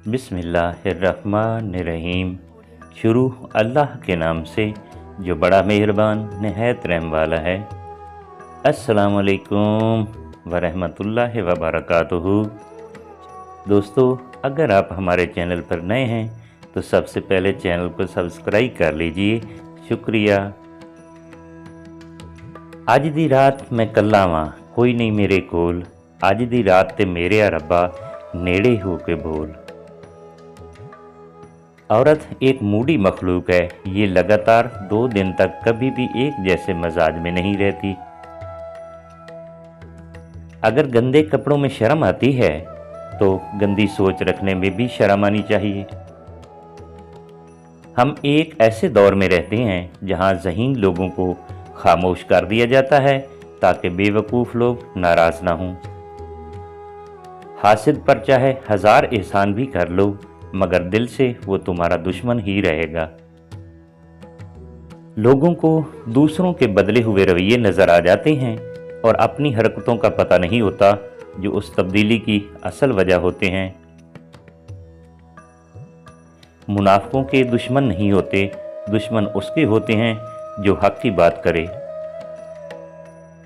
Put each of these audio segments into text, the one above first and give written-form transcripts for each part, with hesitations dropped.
बिस्मिल्लाहिर्रहमानिर्रहीम। शुरू अल्लाह के नाम से जो बड़ा मेहरबान निहायत रहम वाला है। अस्सलाम वालेकुम वरहमतुल्लाहि वबरकातुहू। दोस्तों, अगर आप हमारे चैनल पर नए हैं तो सबसे पहले चैनल को सब्सक्राइब कर लीजिए, शुक्रिया। अज दी रात मैं कल्ला वां, कोई नहीं मेरे कोल। अज दी रात ते मेरे रब्बा नेड़े हो के बोल। औरत एक मूडी मखलूक है। ये लगातार 2 दिन तक कभी भी एक जैसे मजाज में नहीं रहती। अगर गंदे कपड़ों में शर्म आती है तो गंदी सोच रखने में भी शर्म आनी चाहिए। हम एक ऐसे दौर में रहते हैं जहां ज़हीन लोगों को खामोश कर दिया जाता है ताकि बेवकूफ़ लोग नाराज़ ना हों। हासिद पर चाहे 1000 एहसान भी कर लो, मगर दिल से वो तुम्हारा दुश्मन ही रहेगा। लोगों को दूसरों के बदले हुए रवैये नज़र आ जाते हैं और अपनी हरकतों का पता नहीं होता जो उस तब्दीली की असल वजह होते हैं। मुनाफिकों के दुश्मन नहीं होते, दुश्मन उसके होते हैं जो हक की बात करे।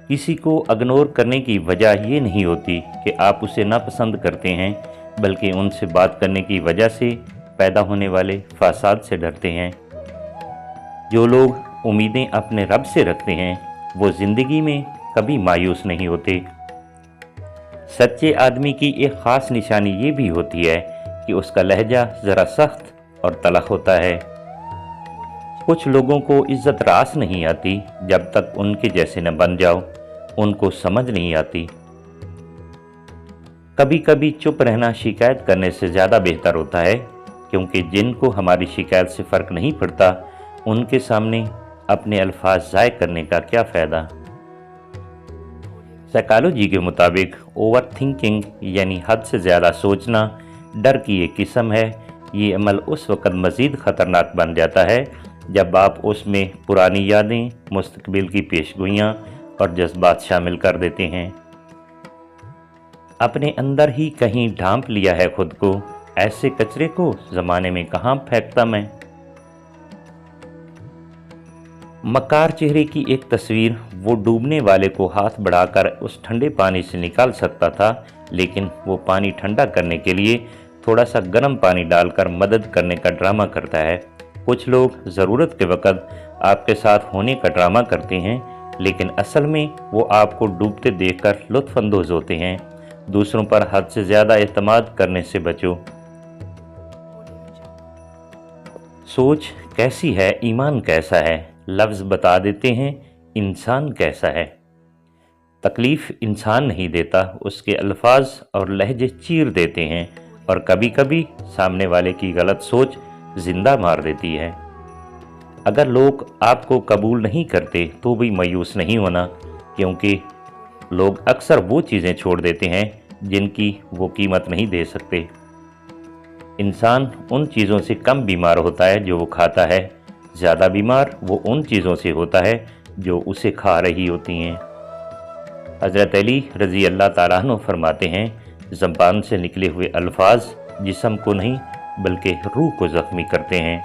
किसी को इग्नोर करने की वजह ये नहीं होती कि आप उसे नापसंद करते हैं, बल्कि उनसे बात करने की वजह से पैदा होने वाले फासाद से डरते हैं। जो लोग उम्मीदें अपने रब से रखते हैं वो ज़िंदगी में कभी मायूस नहीं होते। सच्चे आदमी की एक ख़ास निशानी ये भी होती है कि उसका लहजा ज़रा सख्त और तलख होता है। कुछ लोगों को इज्जत रास नहीं आती जब तक उनके जैसे न बन जाओ, उनको समझ नहीं आती। कभी कभी चुप रहना शिकायत करने से ज़्यादा बेहतर होता है, क्योंकि जिनको हमारी शिकायत से फ़र्क नहीं पड़ता उनके सामने अपने अल्फाज ज़ाय करने का क्या फ़ायदा। साइकोलॉजी के मुताबिक ओवर थिंकिंग यानी हद से ज़्यादा सोचना डर की एक किस्म है। ये अमल उस वक़्त मज़ीद ख़तरनाक बन जाता है जब आप उसमें पुरानी यादें, मुस्तक़बिल की पेशगोइयाँ और जज्बात शामिल कर देते हैं। अपने अंदर ही कहीं ढांप लिया है खुद को। ऐसे कचरे को ज़माने में कहाँ फेंकता मैं। मक्कार चेहरे की एक तस्वीर वो डूबने वाले को हाथ बढ़ाकर उस ठंडे पानी से निकाल सकता था, लेकिन वो पानी ठंडा करने के लिए थोड़ा सा गर्म पानी डालकर मदद करने का ड्रामा करता है। कुछ लोग ज़रूरत के वक़्त आपके साथ होने का ड्रामा करते हैं, लेकिन असल में वो आपको डूबते देखकर लुत्फ़अंदोज़ होते हैं। दूसरों पर हद से ज़्यादा एतमाद करने से बचो। सोच कैसी है, ईमान कैसा है, लफ्ज़ बता देते हैं इंसान कैसा है। तकलीफ़ इंसान नहीं देता, उसके अल्फाज और लहजे चीर देते हैं, और कभी कभी सामने वाले की गलत सोच जिंदा मार देती है। अगर लोग आपको कबूल नहीं करते तो भी मायूस नहीं होना, क्योंकि लोग अक्सर वो चीज़ें छोड़ देते हैं जिनकी वो कीमत नहीं दे सकते। इंसान उन चीज़ों से कम बीमार होता है जो वो खाता है, ज़्यादा बीमार वो उन चीज़ों से होता है जो उसे खा रही होती हैं। हज़रत अली रज़ी अल्लाह ताला अन्हु फरमाते हैं, ज़बान से निकले हुए अल्फाज जिस्म को नहीं बल्कि रूह को ज़ख्मी करते हैं।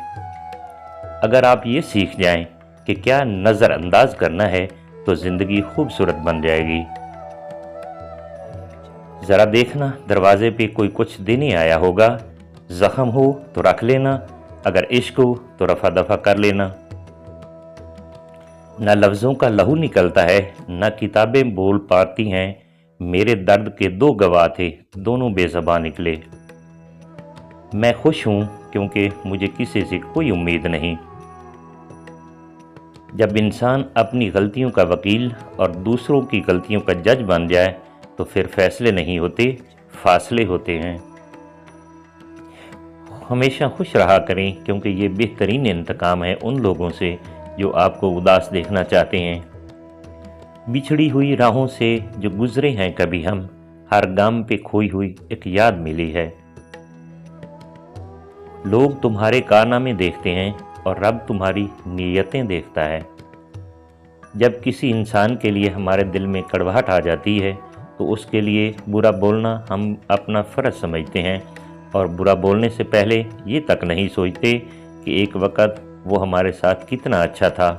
अगर आप ये सीख जाएं कि क्या नज़रअंदाज करना है तो ज़िंदगी खूबसूरत बन जाएगी। ज़रा देखना, दरवाजे पे कोई कुछ देने आया होगा। ज़ख्म हो तो रख लेना, अगर इश्क हो तो रफ़ा दफ़ा कर लेना। न लफ्ज़ों का लहू निकलता है, न किताबें बोल पाती हैं। मेरे दर्द के 2 गवाह थे, दोनों बेज़बान निकले। मैं खुश हूँ क्योंकि मुझे किसी से कोई उम्मीद नहीं। जब इंसान अपनी गलतियों का वकील और दूसरों की गलतियों का जज बन जाए तो फिर फैसले नहीं होते, फासले होते हैं। हमेशा खुश रहा करें, क्योंकि ये बेहतरीन इंतकाम है उन लोगों से जो आपको उदास देखना चाहते हैं। बिछड़ी हुई राहों से जो गुजरे हैं कभी हम, हर गाम पे खोई हुई एक याद मिली है। लोग तुम्हारे कारनामे देखते हैं और रब तुम्हारी नीयतें देखता है। जब किसी इंसान के लिए हमारे दिल में कड़वाहट आ जाती है तो उसके लिए बुरा बोलना हम अपना फ़र्ज समझते हैं और बुरा बोलने से पहले ये तक नहीं सोचते कि एक वक्त वो हमारे साथ कितना अच्छा था।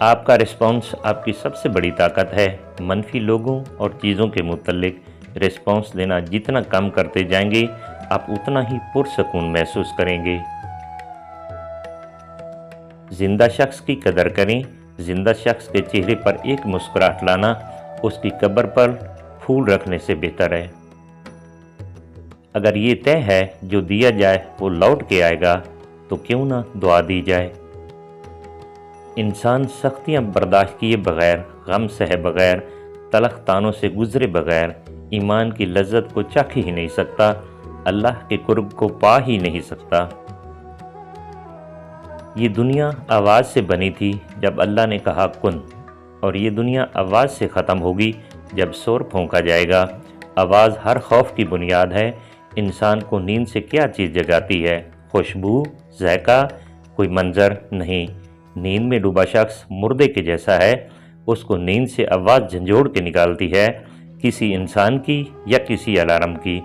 आपका रिस्पॉन्स आपकी सबसे बड़ी ताकत है। मनफी लोगों और चीज़ों के मुतल्लिक रिस्पॉन्स देना जितना कम करते जाएंगे, आप उतना ही पुरसकून महसूस करेंगे। जिंदा शख्स की कदर करें। जिंदा शख्स के चेहरे पर एक मुस्कुराहट लाना उसकी कब्र पर फूल रखने से बेहतर है। अगर ये तय है जो दिया जाए वो लौट के आएगा, तो क्यों ना दुआ दी जाए। इंसान सख्तियां बर्दाश्त किए बगैर, गम सहे बगैर, तलख तानों से गुजरे बगैर ईमान की लज्जत को चख ही नहीं सकता, अल्लाह के कुर्ब को पा ही नहीं सकता। ये दुनिया आवाज़ से बनी थी जब अल्लाह ने कहा कुन, और ये दुनिया आवाज़ से ख़त्म होगी जब शोर फूंका जाएगा। आवाज़ हर खौफ की बुनियाद है। इंसान को नींद से क्या चीज़ जगाती है? खुशबू, ज़ायका, कोई मंजर नहीं। नींद में डूबा शख्स मुर्दे के जैसा है। उसको नींद से आवाज़ झंझोड़ के निकालती है, किसी इंसान की या किसी अलार्म की।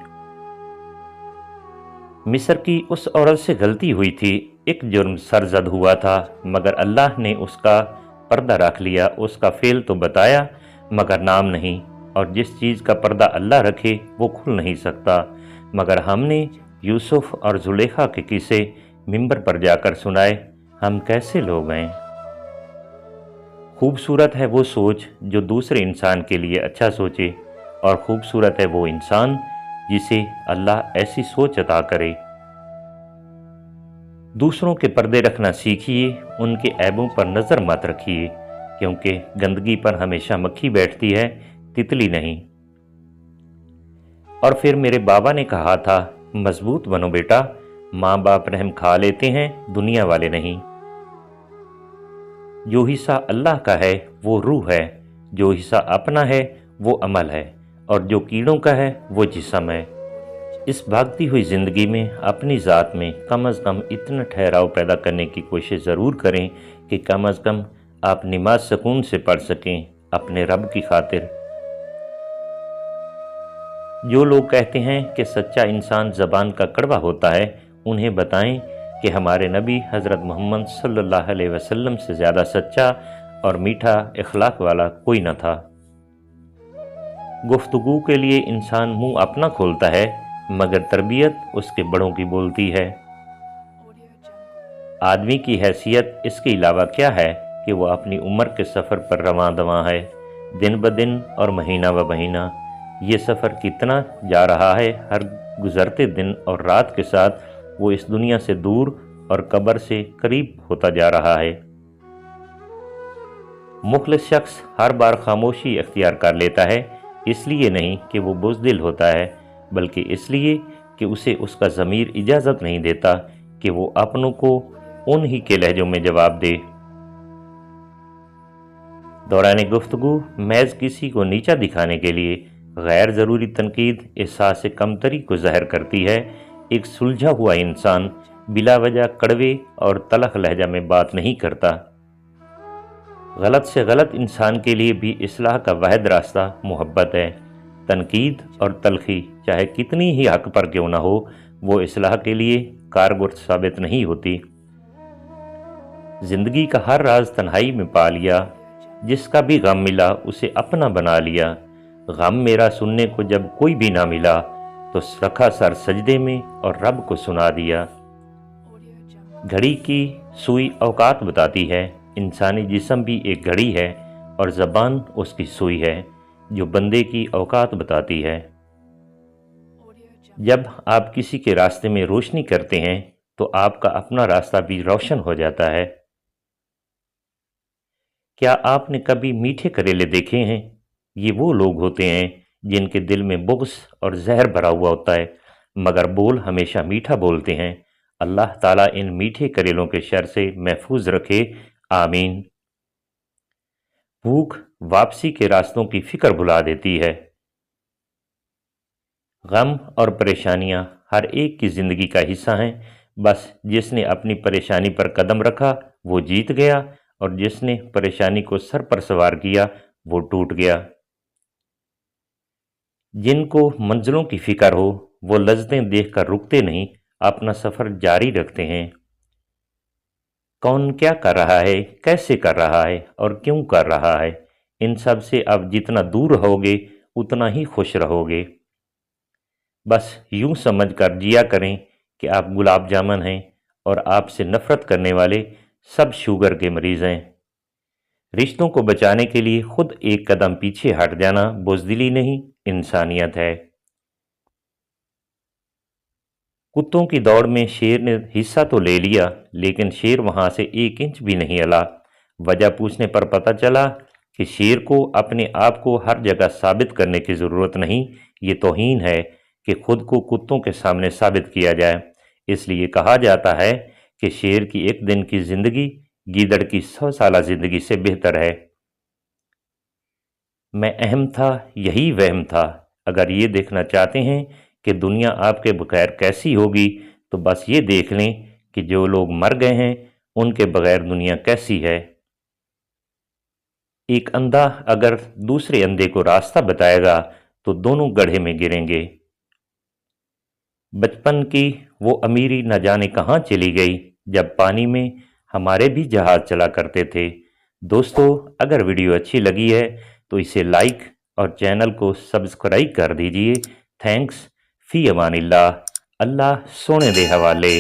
मिस्र की उस औरत से गलती हुई थी, एक जुर्म सरजद हुआ था, मगर अल्लाह ने उसका पर्दा रख लिया। उसका फेल तो बताया मगर नाम नहीं, और जिस चीज़ का पर्दा अल्लाह रखे वो खुल नहीं सकता। मगर हमने यूसुफ और जुलेखा के किस्से मिंबर पर जाकर सुनाए। हम कैसे लोग हैं। खूबसूरत है वो सोच जो दूसरे इंसान के लिए अच्छा सोचे, और खूबसूरत है वो इंसान जिसे अल्लाह ऐसी सोच अता करे। दूसरों के पर्दे रखना सीखिए, उनके ऐबों पर नज़र मत रखिए, क्योंकि गंदगी पर हमेशा मक्खी बैठती है, तितली नहीं। और फिर मेरे बाबा ने कहा था, मजबूत बनो बेटा, माँ बाप रहम खा लेते हैं, दुनिया वाले नहीं। जो हिस्सा अल्लाह का है वो रूह है, जो हिस्सा अपना है वो अमल है, और जो कीड़ों का है वो जिस्म है। इस भागती हुई ज़िंदगी में अपनी ज़ात में कम अज़ कम इतना ठहराव पैदा करने की कोशिश ज़रूर करें कि कम अज़ कम आप नमाज सुकून से पढ़ सकें, अपने रब की खातिर। जो लोग कहते हैं कि सच्चा इंसान ज़बान का कड़वा होता है, उन्हें बताएं कि हमारे नबी हज़रत मोहम्मद सल्लल्लाहु अलैहि वसल्लम से ज़्यादा सच्चा और मीठा इखलाक वाला कोई न था। गुफ्तगू के लिए इंसान मुंह अपना खोलता है, मगर तरबियत उसके बड़ों की बोलती है। आदमी की हैसियत इसके अलावा क्या है कि वो अपनी उम्र के सफ़र पर रवां दवां है, दिन ब दिन और महीना ब महीना। ये सफ़र कितना जा रहा है, हर गुज़रते दिन और रात के साथ वो इस दुनिया से दूर और कब्र से करीब होता जा रहा है। मुखलिस शख्स हर बार खामोशी अख्तियार कर लेता है, इसलिए नहीं कि वो बुज़दिल होता है, बल्कि इसलिए कि उसे उसका ज़मीर इजाज़त नहीं देता कि वो अपनों को उन्हीं के लहजों में जवाब दे। दौरान गुफ्तगू महज किसी को नीचा दिखाने के लिए गैर ज़रूरी तनकीद एहसास कमतरी को ज़ाहिर करती है। एक सुलझा हुआ इंसान बिला वजह कड़वे और तलख लहजा में बात नहीं करता। गलत से गलत इंसान के लिए भी इस्लाह का वाहिद रास्ता मोहब्बत है। तनकीद और तलखी चाहे कितनी ही हक पर क्यों ना हो, वो इस्लाह के लिए कारगर साबित नहीं होती। जिंदगी का हर राज तन्हाई में पा लिया, जिसका भी गम मिला उसे अपना बना लिया। गम मेरा सुनने को जब कोई भी ना मिला, तो रखा सर सजदे में और रब को सुना दिया। घड़ी की सुई औकात बताती है, इंसानी जिस्म भी एक घड़ी है और ज़बान उसकी सुई है जो बंदे की औकात बताती है। जब आप किसी के रास्ते में रोशनी करते हैं तो आपका अपना रास्ता भी रोशन हो जाता है। क्या आपने कभी मीठे करेले देखे हैं? ये वो लोग होते हैं जिनके दिल में बुग़्ज़ और जहर भरा हुआ होता है, मगर बोल हमेशा मीठा बोलते हैं। अल्लाह ताला इन मीठे करेलों के शर से महफूज रखे, आमीन। भूख वापसी के रास्तों की फिक्र भुला देती है। गम और परेशानियां हर एक की ज़िंदगी का हिस्सा हैं। बस जिसने अपनी परेशानी पर कदम रखा वो जीत गया, और जिसने परेशानी को सर पर सवार किया वो टूट गया। जिनको मंजिलों की फिक्र हो वो लज्जतें देखकर रुकते नहीं, अपना सफ़र जारी रखते हैं। कौन क्या कर रहा है, कैसे कर रहा है और क्यों कर रहा है, इन सब से आप जितना दूर रहोगे उतना ही खुश रहोगे। बस यूं समझ कर जिया करें कि आप गुलाब जामुन हैं और आपसे नफ़रत करने वाले सब शुगर के मरीज़ हैं। रिश्तों को बचाने के लिए खुद एक कदम पीछे हट जाना बुज़दिली नहीं, इंसानियत है। कुत्तों की दौड़ में शेर ने हिस्सा तो ले लिया, लेकिन शेर वहां से 1 इंच भी नहीं हिला। वजह पूछने पर पता चला कि शेर को अपने आप को हर जगह साबित करने की ज़रूरत नहीं, ये तौहीन है कि खुद को कुत्तों के सामने साबित किया जाए। इसलिए कहा जाता है कि शेर की एक दिन की ज़िंदगी गीदड़ की 100 साला ज़िंदगी से बेहतर है। मैं अहम था, यही वहम था। अगर ये देखना चाहते हैं कि दुनिया आपके बगैर कैसी होगी, तो बस ये देख लें कि जो लोग मर गए हैं उनके बगैर दुनिया कैसी है। एक अंधा अगर दूसरे अंधे को रास्ता बताएगा तो दोनों गड्ढे में गिरेंगे। बचपन की वो अमीरी न जाने कहाँ चली गई, जब पानी में हमारे भी जहाज चला करते थे। दोस्तों, अगर वीडियो अच्छी लगी है तो इसे लाइक और चैनल को सब्सक्राइब कर दीजिए। थैंक्स। फी अमानिल्लाह। अल्लाह सोने दे हवाले।